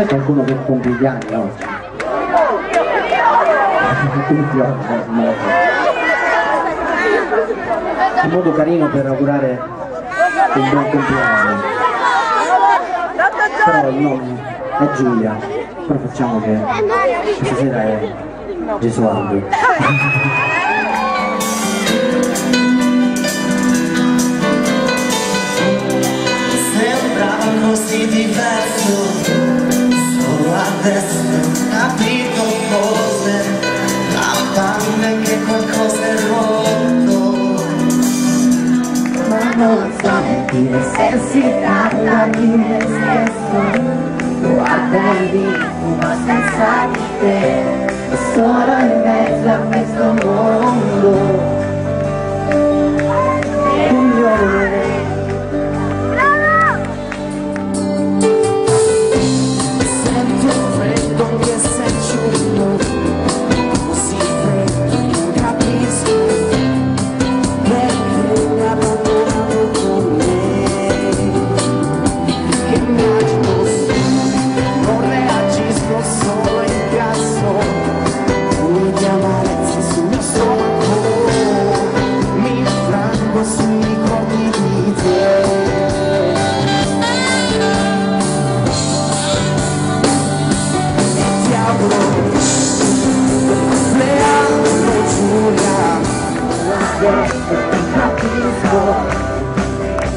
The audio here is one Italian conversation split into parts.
C'è qualcuno che compie gli anni oggi? Tutti oggi, un modo carino per augurare un buon compleanno. Però il nome è Giulia, però facciamo che questa sera è Gesualdo. Sembrava così diverso, solo adesso ho capito forse la paura è che qualcosa è rotto. Ma non so dire se si tratta di me stesso. Guarda lì, ma senza di te, sono in mezzo a questo mondo.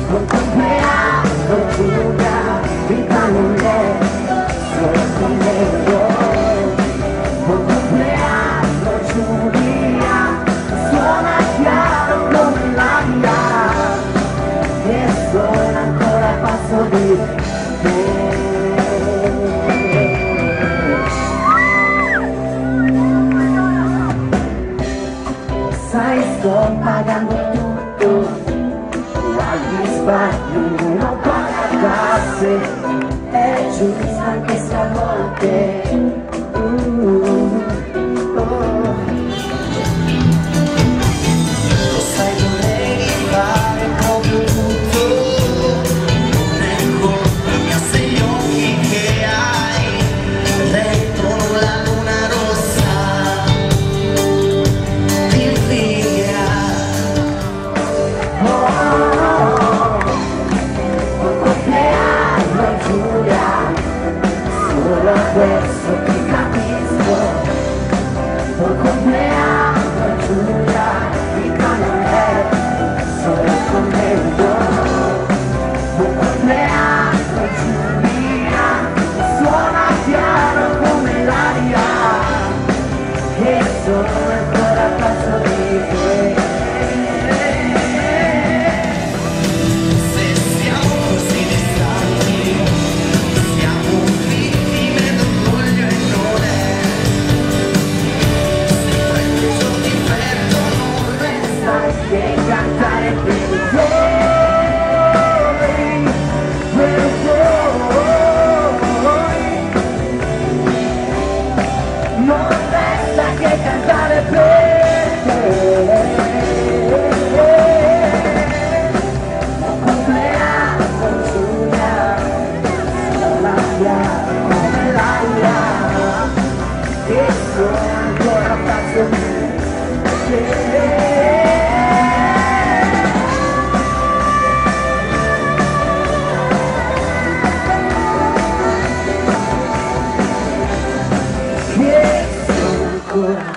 Buon compleanno Giulia, vita lunga, solo con me. Buon compleanno Giulia, suona chiaro come l'aria, e sono ancora a passo di te. Sai, sto pagando tutto, guardi sbagli, non paga tasse, è giusto anche stavolta. Lo sai, dovrei fare proprio tutto, non è colpa mia se gli occhi che hai rendono la luna rossa. Questo ti capisco, buon compleanno Giulia, vita non è solo commento. Buon compleanno Giulia, suona chiaro come l'aria, e sono ancora a passo di te. Non resta che cantare per te. Buon compleanno Giulia, sola chiara come l'aria, e sono ancora a passo di te. Ancora